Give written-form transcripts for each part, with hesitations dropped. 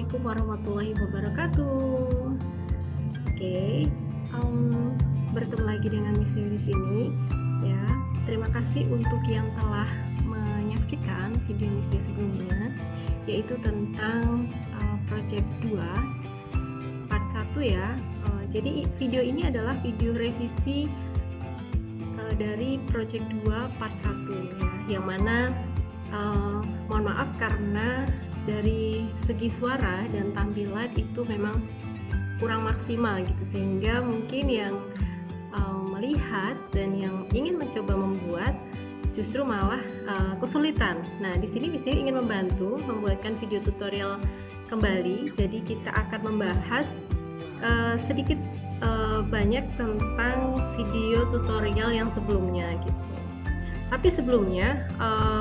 Assalamualaikum warahmatullahi wabarakatuh. Oke, bertemu lagi dengan Miss Dewi di sini. Ya, terima kasih untuk yang telah menyaksikan video Miss Dewi sebelumnya, yaitu tentang project 2 part 1 ya. Jadi video ini adalah video revisi dari project 2 part 1 ya, yang mana mohon maaf karena dari segi suara dan tampilan itu memang kurang maksimal gitu, sehingga mungkin yang melihat dan yang ingin mencoba membuat justru malah kesulitan. Nah, di sini Miss ingin membantu membuatkan video tutorial kembali. Jadi kita akan membahas sedikit banyak tentang video tutorial yang sebelumnya gitu. Tapi sebelumnya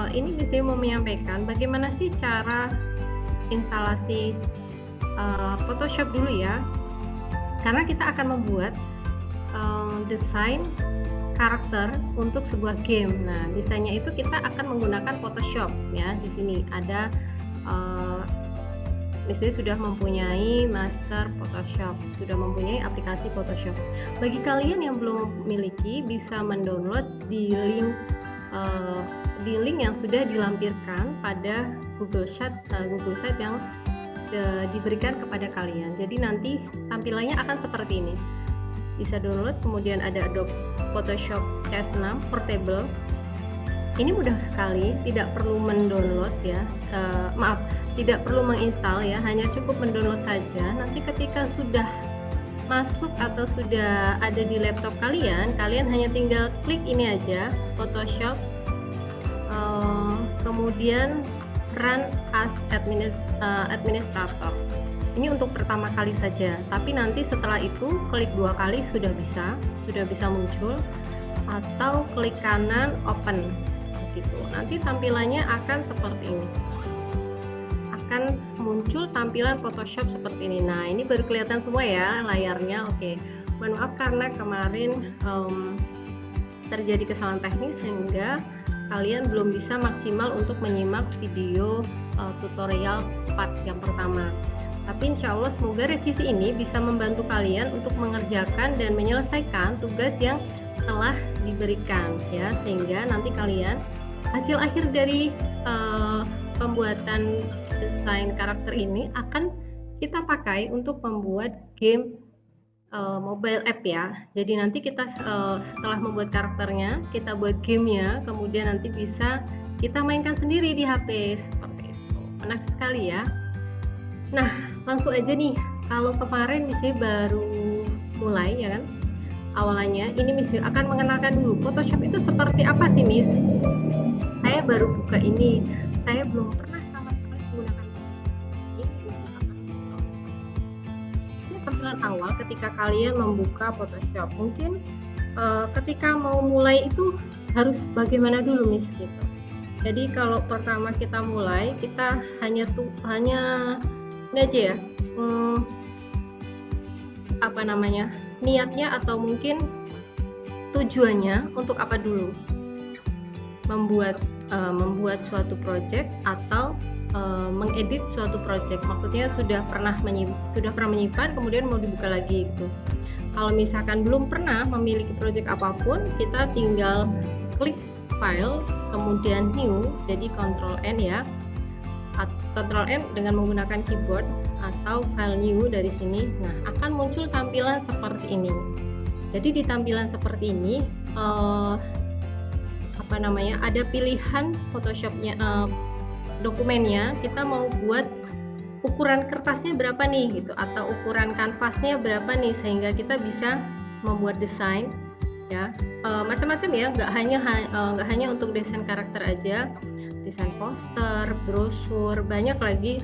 ini bisa mau menyampaikan bagaimana sih cara instalasi Photoshop dulu ya, karena kita akan membuat desain karakter untuk sebuah game. Nah, desainnya itu kita akan menggunakan Photoshop ya. Di sini ada misalnya sudah mempunyai master Photoshop, sudah mempunyai aplikasi Photoshop. Bagi kalian yang belum memiliki, bisa mendownload di link yang sudah dilampirkan pada Google Sheet yang diberikan kepada kalian. Jadi nanti tampilannya akan seperti ini. Bisa download, kemudian ada Adobe Photoshop CS6 Portable. Ini mudah sekali, tidak perlu mendownload ya. Tidak perlu menginstal ya, hanya cukup mendownload saja. Nanti ketika sudah masuk atau sudah ada di laptop kalian hanya tinggal klik ini aja, Photoshop, kemudian run as administrator. Ini untuk pertama kali saja, tapi nanti setelah itu klik 2 kali sudah bisa muncul, atau klik kanan open gitu. Nanti tampilannya akan seperti ini, akan muncul tampilan Photoshop seperti ini. Nah, ini baru kelihatan semua ya layarnya. Oke, mohon maaf karena kemarin terjadi kesalahan teknis sehingga kalian belum bisa maksimal untuk menyimak video tutorial part yang pertama. Tapi insya Allah semoga revisi ini bisa membantu kalian untuk mengerjakan dan menyelesaikan tugas yang telah diberikan ya, sehingga nanti kalian hasil akhir dari pembuatan desain karakter ini akan kita pakai untuk membuat game mobile app ya. Jadi nanti kita setelah membuat karakternya, kita buat gamenya, kemudian nanti bisa kita mainkan sendiri di HP seperti itu. Menarik sekali ya. Nah, langsung aja nih. Kalau kemarin misalnya baru mulai ya kan, awalannya ini Miss akan mengenalkan dulu Photoshop itu seperti apa sih Miss. Saya baru buka ini, saya belum pernah sama sekali menggunakan ini tampilan awal ketika kalian membuka Photoshop. Mungkin ketika mau mulai itu harus bagaimana dulu Miss gitu. Jadi kalau pertama kita mulai, kita hanya ini aja ya, niatnya atau mungkin tujuannya untuk apa dulu, membuat suatu project atau mengedit suatu project. Maksudnya sudah pernah menyimpan kemudian mau dibuka lagi gitu. Kalau misalkan belum pernah memiliki project apapun, kita tinggal klik file kemudian new, jadi Ctrl N ya, Ctrl N dengan menggunakan keyboard, atau file new dari sini. Nah, akan muncul tampilan seperti ini. Jadi di tampilan seperti ini ada pilihan Photoshopnya, dokumennya. Kita mau buat ukuran kertasnya berapa nih gitu, atau ukuran kanvasnya berapa nih, sehingga kita bisa membuat desain ya, macam-macam ya, nggak hanya untuk desain karakter aja, desain poster, brosur, banyak lagi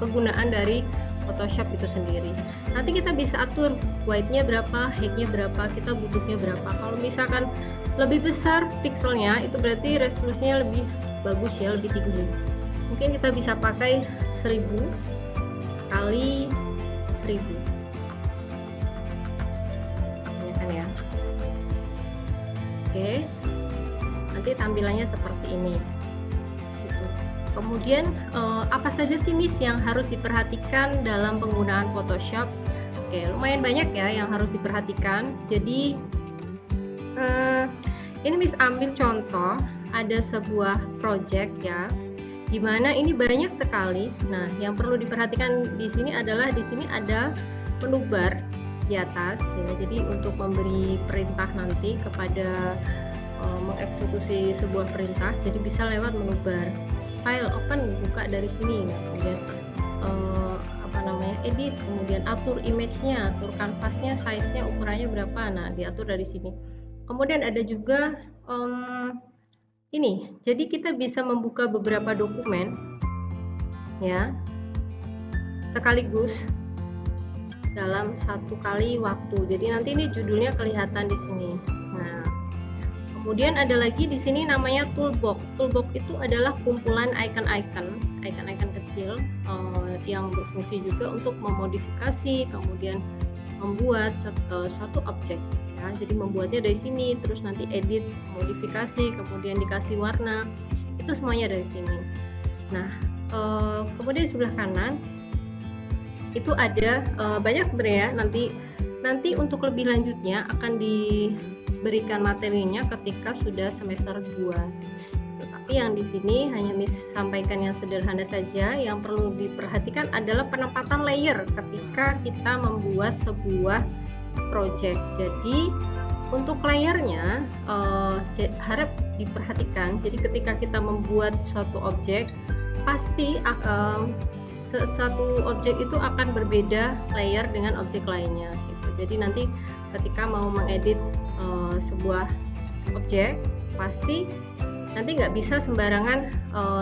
kegunaan dari Photoshop itu sendiri. Nanti kita bisa atur white-nya berapa, height-nya berapa, kita butuhnya berapa. Kalau misalkan lebih besar pixelnya, itu berarti resolusinya lebih bagus ya, lebih tinggi. Mungkin kita bisa pakai 1000 kali 1000. Ya. Oke, nanti tampilannya seperti ini gitu. Kemudian apa saja sih Miss yang harus diperhatikan dalam penggunaan Photoshop? Oke, lumayan banyak ya yang harus diperhatikan. Jadi ini Miss ambil contoh, ada sebuah project ya, dimana ini banyak sekali. Nah, yang perlu diperhatikan di sini adalah di sini ada menu bar di atas ya. Jadi untuk memberi perintah nanti kepada mengeksekusi sebuah perintah, jadi bisa lewat menu bar. File open, buka dari sini. Nah, kemudian edit, kemudian atur image-nya, atur kanvasnya, size-nya, ukurannya berapa. Nah, diatur dari sini. Kemudian ada juga ini, jadi kita bisa membuka beberapa dokumen ya sekaligus dalam satu kali waktu. Jadi nanti ini judulnya kelihatan di sini. Nah, kemudian ada lagi di sini namanya toolbox. Toolbox itu adalah kumpulan icon-icon kecil yang berfungsi juga untuk memodifikasi, kemudian membuat suatu objek. Ya, jadi membuatnya dari sini, terus nanti edit, modifikasi, kemudian dikasih warna, itu semuanya dari sini. Nah, kemudian di sebelah kanan itu ada banyak sebenarnya. Nanti untuk lebih lanjutnya akan diberikan materinya ketika sudah semester 2. Tapi yang di sini hanya Miss sampaikan yang sederhana saja. Yang perlu diperhatikan adalah penempatan layer ketika kita membuat sebuah project. Jadi untuk layernya harap diperhatikan. Jadi ketika kita membuat suatu objek, pasti satu objek itu akan berbeda layer dengan objek lainnya gitu. Jadi nanti ketika mau mengedit sebuah objek, pasti nanti nggak bisa sembarangan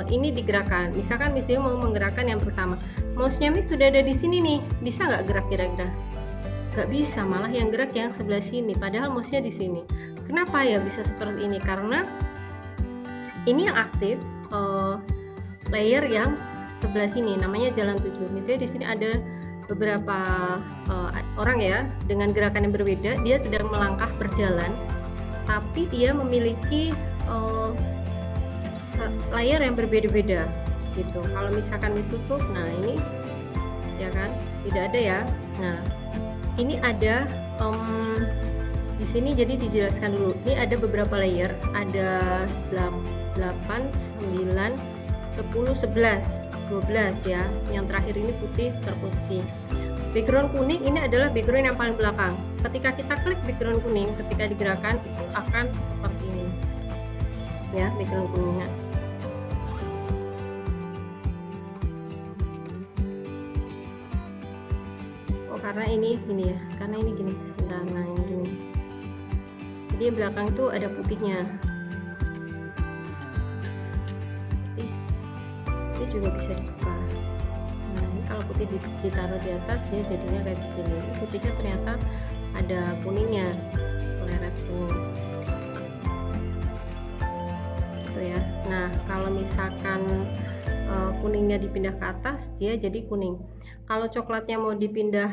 ini digerakkan. Misalkan misalnya mau menggerakkan yang pertama, mouse-nya Miss sudah ada di sini nih, bisa nggak gerak kira-kira? Nggak bisa, malah yang gerak yang sebelah sini, padahal mouse-nya di sini. Kenapa ya bisa seperti ini? Karena ini yang aktif layer yang sebelah sini, namanya jalan 7. Misalnya di sini ada beberapa orang ya dengan gerakan yang berbeda, dia sedang melangkah berjalan, tapi dia memiliki layar yang berbeda-beda gitu. Kalau misalkan ditutup, nah ini ya kan tidak ada ya. Nah, ini ada di sini, jadi dijelaskan dulu. Ini ada beberapa layer, ada 8, 9, 10, 11, 12 ya. Yang terakhir ini putih terkunci. Background kuning ini adalah background yang paling belakang. Ketika kita klik background kuning, ketika digerakkan itu akan seperti ini ya, background kuningnya. Karena ini ya, karena ini gini, sebentar, nah ini gini. Jadi belakang itu ada putihnya. Ini juga bisa dibuka. Nah, ini kalau putih ditaruh di atas, dia jadinya kayak begini. Ini putihnya ternyata ada kuningnya, leret kuning. Gitu ya. Nah, kalau misalkan kuningnya dipindah ke atas, dia jadi kuning. Kalau coklatnya mau dipindah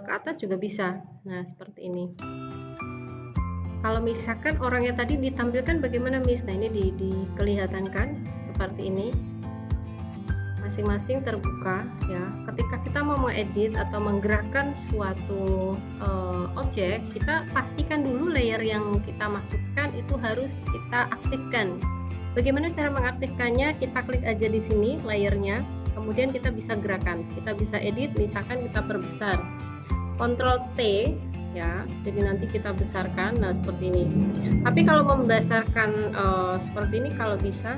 ke atas juga bisa. Nah, seperti ini. Kalau misalkan orangnya tadi ditampilkan bagaimana Miss? Nah, ini dikelihatan kan seperti ini. Masing-masing terbuka ya. Ketika kita mau mengedit atau menggerakkan suatu objek, kita pastikan dulu layer yang kita masukkan itu harus kita aktifkan. Bagaimana cara mengaktifkannya? Kita klik aja di sini layernya. Kemudian kita bisa gerakan, kita bisa edit, misalkan kita perbesar, Ctrl T ya, jadi nanti kita besarkan. Nah, seperti ini. Tapi kalau membesarkan seperti ini, kalau bisa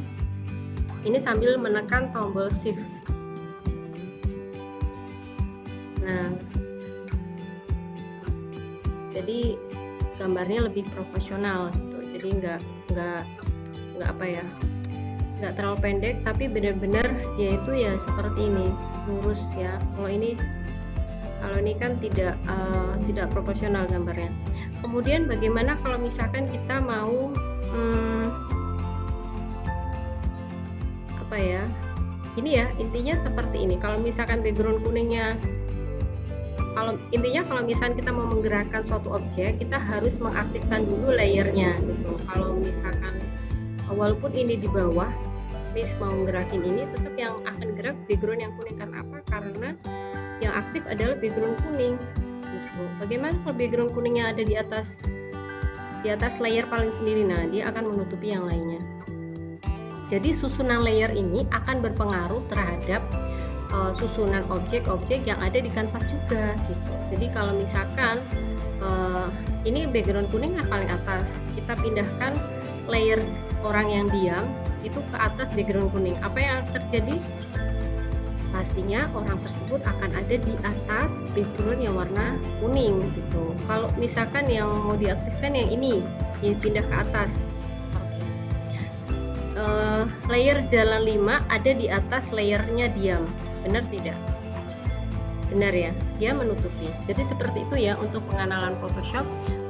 ini sambil menekan tombol shift. Nah, jadi gambarnya lebih profesional gitu. Jadi nggak apa ya, nggak terlalu pendek, tapi benar-benar dia itu ya seperti ini, lurus ya. Kalau ini kan tidak proporsional gambarnya. Kemudian bagaimana kalau misalkan kita mau apa ya, ini ya intinya seperti ini. Kalau misalkan background kuningnya, kalau misalkan kita mau menggerakkan suatu objek, kita harus mengaktifkan dulu layernya gitu. Kalau misalkan walaupun ini di bawah, Miss mau gerakin ini, tetap yang akan gerak background yang kuning. Karena apa? Karena yang aktif adalah background kuning gitu. Bagaimana kalau background kuningnya ada di atas layer paling sendiri? Nah, dia akan menutupi yang lainnya. Jadi susunan layer ini akan berpengaruh terhadap susunan objek-objek yang ada di kanvas juga gitu. Jadi kalau misalkan ini background kuning paling atas, kita pindahkan layer orang yang diam itu ke atas background kuning, apa yang terjadi? Pastinya orang tersebut akan ada di atas background yang warna kuning gitu. Kalau misalkan yang mau diaktifkan yang ini dipindah ke atas, layer jalan 5 ada di atas layernya diam, benar tidak? Benar ya, dia menutupi. Jadi seperti itu ya untuk pengenalan Photoshop.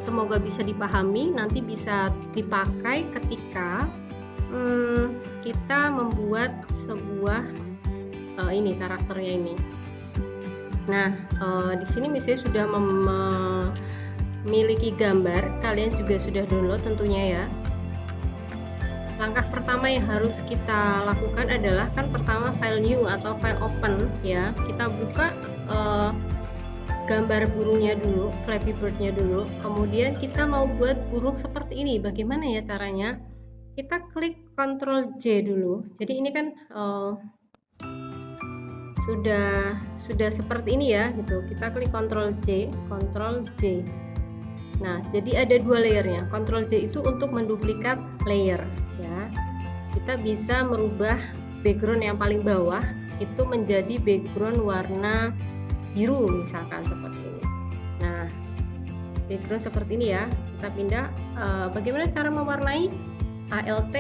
Semoga bisa dipahami, nanti bisa dipakai ketika kita membuat sebuah ini karakternya ini. Nah, di sini misalnya sudah memiliki gambar, kalian juga sudah download tentunya ya. Langkah pertama yang harus kita lakukan adalah kan pertama file new atau file open ya. Kita buka gambar burungnya dulu, Flappy Bird-nya dulu. Kemudian kita mau buat burung seperti ini. Bagaimana ya caranya? Kita klik Ctrl J dulu. Jadi ini kan sudah seperti ini ya gitu. Kita klik Ctrl J. Nah, jadi ada dua layernya. Ctrl J itu untuk menduplikat layer ya. Kita bisa merubah background yang paling bawah itu menjadi background warna biru misalkan seperti ini. Nah, background seperti ini ya. Kita pindah. Bagaimana cara mewarnai? Alt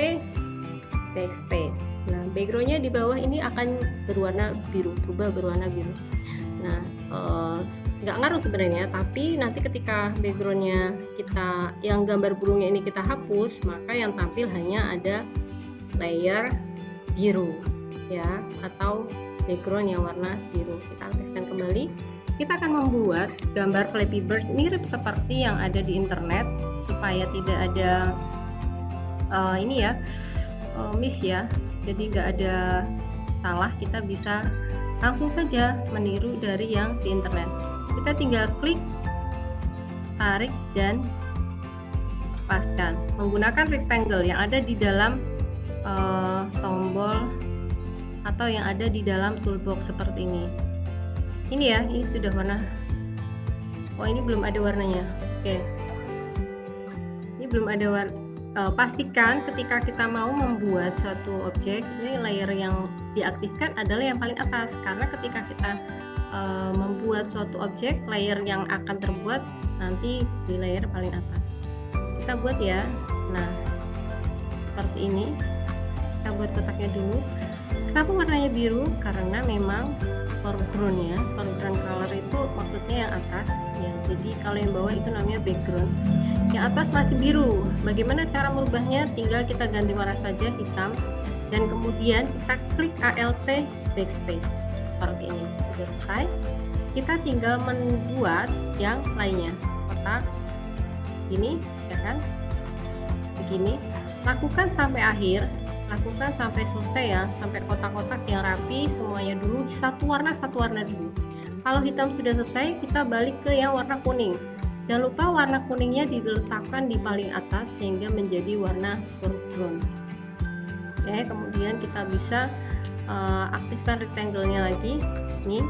backspace. Nah, backgroundnya di bawah ini akan berwarna biru, berubah berwarna biru. Nah, nggak ngaruh sebenarnya, tapi nanti ketika backgroundnya kita yang gambar burungnya ini kita hapus, maka yang tampil hanya ada layer biru ya, atau background yang warna biru. Kita aktifkan kembali. Kita akan membuat gambar Flappy Bird mirip seperti yang ada di internet supaya tidak ada ini ya miss ya, jadi nggak ada salah. Kita bisa langsung saja meniru dari yang di internet. Kita tinggal klik, tarik dan lepaskan menggunakan rectangle yang ada di dalam tombol atau yang ada di dalam toolbox seperti ini. Ini ya, ini sudah warna. Oh, ini belum ada warnanya. Oke, ini belum ada warna. Pastikan ketika kita mau membuat suatu objek, ini layer yang diaktifkan adalah yang paling atas, karena ketika kita membuat suatu objek, layer yang akan terbuat nanti di layer paling atas. Kita buat ya. Nah, seperti ini. Kita buat kotaknya dulu. Kenapa warnanya biru? Karena memang foreground color itu maksudnya yang atas ya. Jadi kalau yang bawah itu namanya background, yang atas masih biru. Bagaimana cara merubahnya? Tinggal kita ganti warna saja, hitam, dan kemudian kita klik Alt backspace seperti ini. Sudah selesai, kita tinggal membuat yang lainnya, kotak ini ya kan, begini. Lakukan sampai akhir, lakukan sampai selesai ya, sampai kotak-kotak yang rapi semuanya dulu, satu warna dulu. Kalau hitam sudah selesai, kita balik ke yang warna kuning. Jangan lupa warna kuningnya diletakkan di paling atas sehingga menjadi warna foreground. Oke, kemudian kita bisa aktifkan rectangle-nya lagi. Ini,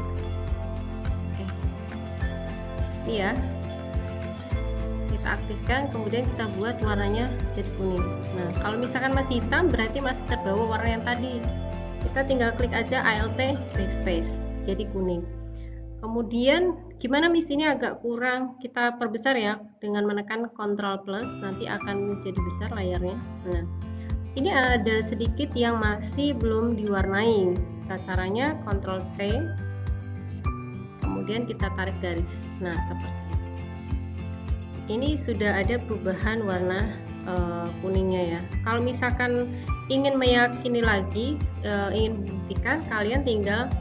oke, ini ya. Kita aktifkan, kemudian kita buat warnanya jadi kuning. Nah, kalau misalkan masih hitam berarti masih terbawa warna yang tadi. Kita tinggal klik aja Alt backspace, jadi kuning. Kemudian gimana Miss ini agak kurang, kita perbesar ya dengan menekan Ctrl plus, nanti akan jadi besar layarnya. Nah, ini ada sedikit yang masih belum diwarnai. Caranya Ctrl T, kemudian kita tarik garis. Nah, seperti ini sudah ada perubahan warna kuningnya ya. Kalau misalkan ingin meyakini lagi, ingin buktikan, kalian tinggal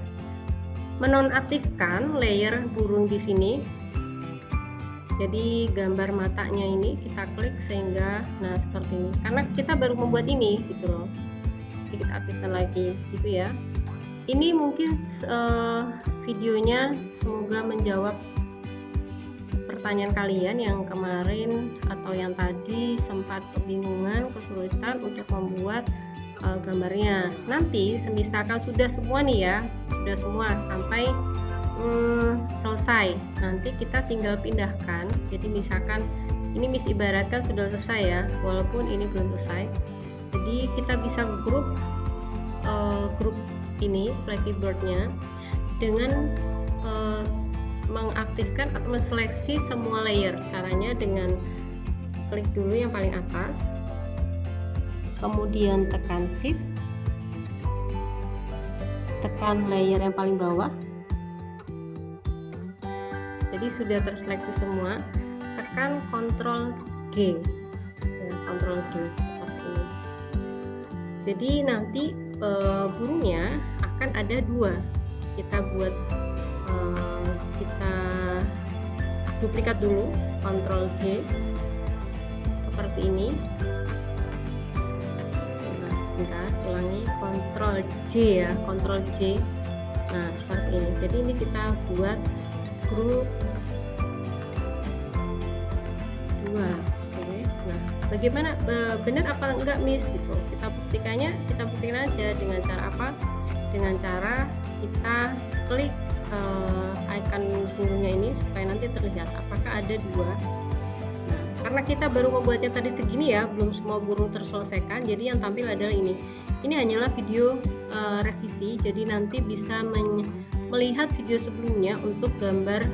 menonaktifkan layer burung di sini. Jadi gambar matanya ini kita klik sehingga nah seperti ini. Karena kita baru membuat ini gitu loh. sedikit updatean lagi gitu ya. Ini mungkin videonya semoga menjawab pertanyaan kalian yang kemarin atau yang tadi sempat kebingungan, kesulitan untuk membuat gambarnya. Nanti misalkan sudah semua nih ya, sudah semua sampai selesai, nanti kita tinggal pindahkan. Jadi misalkan ini Miss ibaratkan sudah selesai ya, walaupun ini belum selesai. Jadi kita bisa grup ini Flappy Bird-nya dengan mengaktifkan atau menseleksi semua layer. Caranya dengan klik dulu yang paling atas, kemudian tekan shift, tekan layer yang paling bawah. Jadi sudah terseleksi semua, tekan Ctrl G ya, Ctrl G seperti ini. Jadi nanti burungnya akan ada dua. Kita buat kita duplikat dulu, Ctrl G seperti ini. Nah, sebentar, ulangi, Ctrl J ya, Ctrl J. Nah, seperti ini. Jadi ini kita buat grup 2. Oke. Nah, bagaimana benar apa enggak Miss gitu? Kita buktikan aja dengan cara apa? Dengan cara kita klik icon burungnya ini supaya nanti terlihat apakah ada dua. Nah, karena kita baru membuatnya tadi segini ya, belum semua burung terselesaikan, jadi yang tampil adalah ini. Ini hanyalah video revisi, jadi nanti bisa melihat video sebelumnya untuk gambar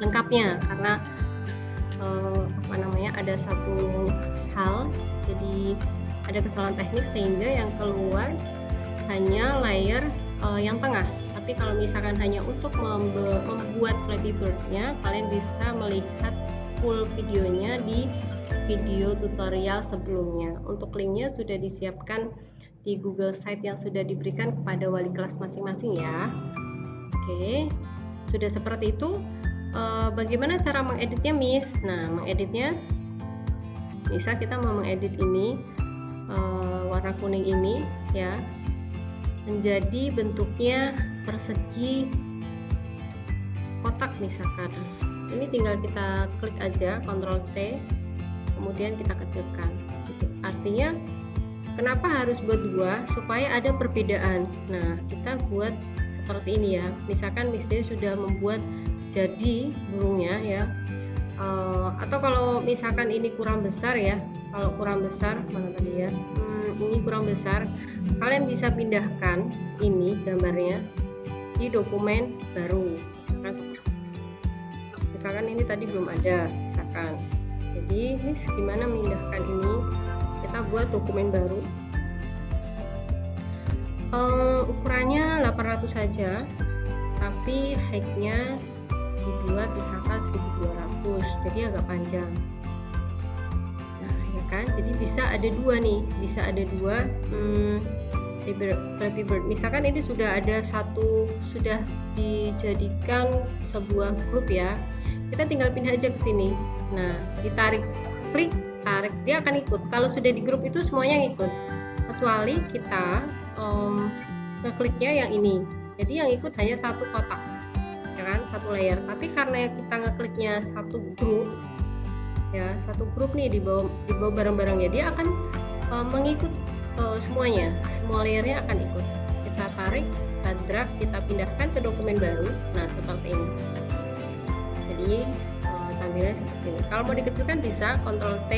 lengkapnya, karena ada satu hal, jadi ada kesalahan teknik sehingga yang keluar hanya layer yang tengah. Tapi kalau misalkan hanya untuk membuat Flappy Bird-nya, kalian bisa melihat full videonya di video tutorial sebelumnya. Untuk linknya sudah disiapkan di Google Site yang sudah diberikan kepada wali kelas masing-masing ya. Oke, sudah seperti itu. Bagaimana cara mengeditnya Miss? Nah, mengeditnya bisa kita mau mengedit ini warna kuning ini ya, menjadi bentuknya persegi kotak misalkan. Ini tinggal kita klik aja, Ctrl T, kemudian kita kecilkan gitu. Artinya kenapa harus buat dua? Supaya ada perbedaan. Nah, kita buat seperti ini ya. Misalkan misalnya sudah membuat jadi burungnya ya, atau kalau misalkan ini kurang besar ya, kalau kurang besar mana tadi ya, ini kurang besar, kalian bisa pindahkan ini gambarnya di dokumen baru. Misalkan ini tadi belum ada, misalkan. Jadi ini gimana memindahkan ini? Kita buat dokumen baru. Ukurannya 800 saja, tapi height-nya dibuat misalkan 1200, jadi agak panjang. Nah ya kan, jadi bisa ada dua nih, bisa ada dua Flappy Bird. Misalkan ini sudah ada satu, sudah dijadikan sebuah grup ya, kita tinggal pindah aja ke sini. Nah, ditarik, klik, tarik, dia akan ikut. Kalau sudah di grup itu semuanya ikut, kecuali kita ngekliknya yang ini. Jadi yang ikut hanya satu kotak, ya kan, satu layer. Tapi karena kita ngekliknya satu grup, ya satu grup nih di bawah barang-barangnya, dia akan mengikut semuanya, semua layernya akan ikut. Kita tarik, kita drag, kita pindahkan ke dokumen baru. Nah seperti ini. Jadi tampilannya seperti ini. Kalau mau dikecilkan bisa Ctrl T.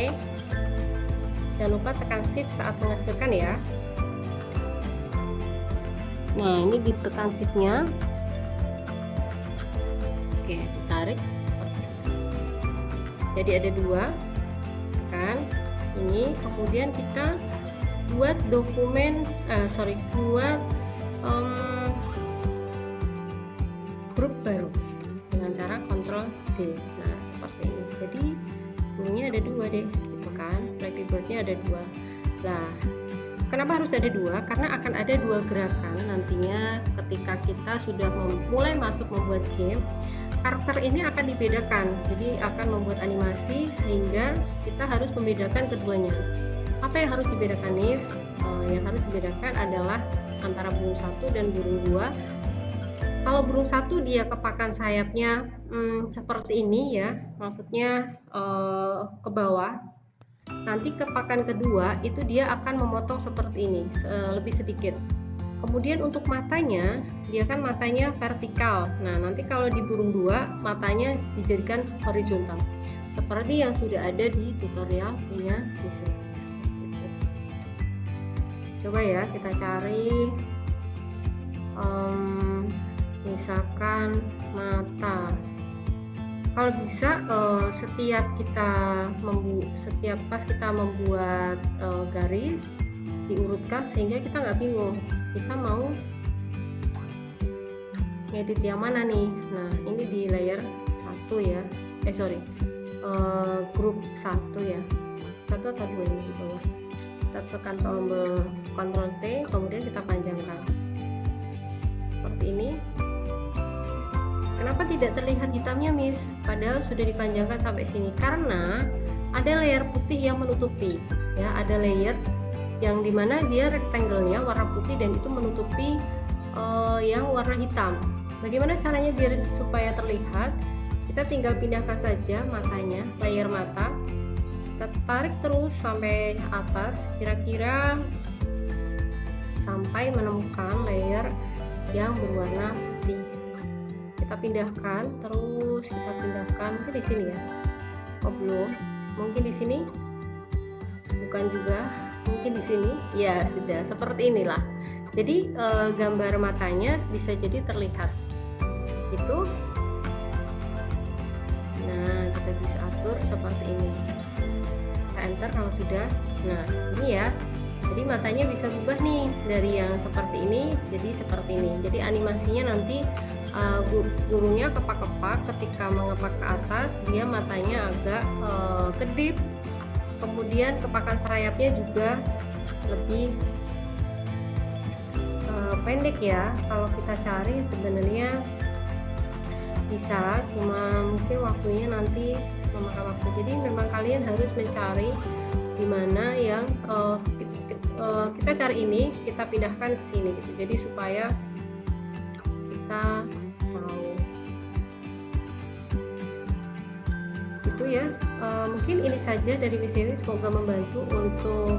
Jangan lupa tekan Shift saat mengecilkan ya. Nah ini ditekan Shift-nya. Oke, ditarik seperti ini. Jadi ada dua, kan? Ini kemudian kita buat dokumen, buat grup baru dengan cara Ctrl C. Nah seperti ini. Jadi burungnya ada dua deh, gitu kan? Flappy Bird-nya ada dua. Nah, kenapa harus ada dua? Karena akan ada dua gerakan nantinya ketika kita sudah mulai masuk membuat game. Karakter ini akan dibedakan, jadi akan membuat animasi sehingga kita harus membedakan keduanya. Apa yang harus dibedakan nih? yang harus dibedakan adalah antara burung satu dan burung dua. Kalau burung satu dia kepakan sayapnya seperti ini ya, maksudnya ke bawah. Nanti kepakan kedua itu dia akan memotong seperti ini, lebih sedikit. Kemudian untuk matanya, dia kan matanya vertikal. Nah, nanti kalau di burung dua, matanya dijadikan horizontal. Seperti yang sudah ada di tutorial punya Miss. Coba ya kita cari, misalkan mata. Kalau bisa setiap pas kita membuat garis diurutkan sehingga kita nggak bingung kita mau ngedit yang mana nih. Nah, ini di layer 1 ya, grup 1 ya, 1 atau 2 ini di bawah. Kita tekan tombol Ctrl T, kemudian kita panjangkan seperti ini. Kenapa tidak terlihat hitamnya, Miss? Padahal sudah dipanjangkan sampai sini, karena ada layer putih yang menutupi ya, ada layer yang dimana dia rectangle-nya warna putih dan itu menutupi yang warna hitam. Bagaimana caranya biar supaya terlihat? Kita tinggal pindahkan saja matanya, layer mata, kita tarik terus sampai atas, kira-kira sampai menemukan layer yang berwarna putih. Kita pindahkan terus, kita pindahkan mungkin di sini ya. Oh belum, mungkin di sini, bukan juga. Mungkin di sini ya, sudah seperti inilah. Jadi gambar matanya bisa jadi terlihat itu. Nah, kita bisa atur seperti ini, kita enter kalau sudah. Nah, ini ya, jadi matanya bisa berubah nih dari yang seperti ini jadi seperti ini. Jadi animasinya nanti burungnya kepak-kepak, ketika mengepak ke atas dia matanya agak kedip. Kemudian kepakan sayapnya juga lebih pendek ya. Kalau kita cari sebenarnya bisa, cuma mungkin waktunya nanti memakan waktu. Jadi memang kalian harus mencari dimana yang kita cari ini, kita pindahkan ke sini gitu. Jadi supaya kita tahu itu ya. Mungkin ini saja dari Miss Dewi, semoga membantu untuk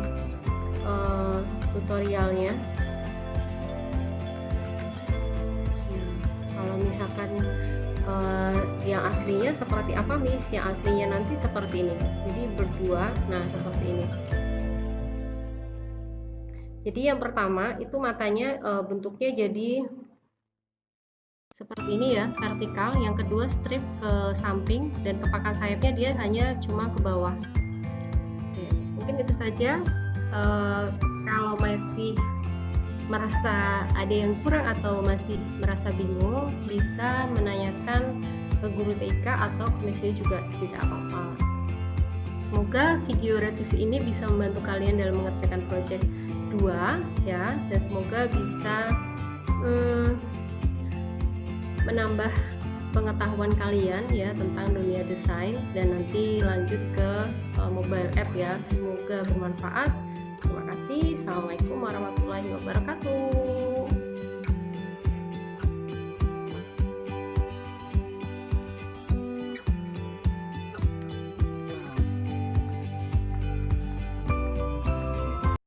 tutorialnya. Kalau misalkan yang aslinya seperti apa, Miss? Yang aslinya nanti seperti ini, jadi berdua, nah seperti ini. Jadi yang pertama itu matanya bentuknya jadi seperti ini ya, vertikal. Yang kedua strip ke samping, dan kepakan sayapnya dia hanya cuma ke bawah. Oke, mungkin itu saja. Kalau masih merasa ada yang kurang atau masih merasa bingung, bisa menanyakan ke guru TK atau ke Miss juga, tidak apa-apa. Semoga video revisi ini bisa membantu kalian dalam mengerjakan project 2 ya, dan semoga bisa menambah pengetahuan kalian ya tentang dunia desain, dan nanti lanjut ke mobile app ya. Semoga bermanfaat. Terima kasih. Assalamualaikum warahmatullahi wabarakatuh.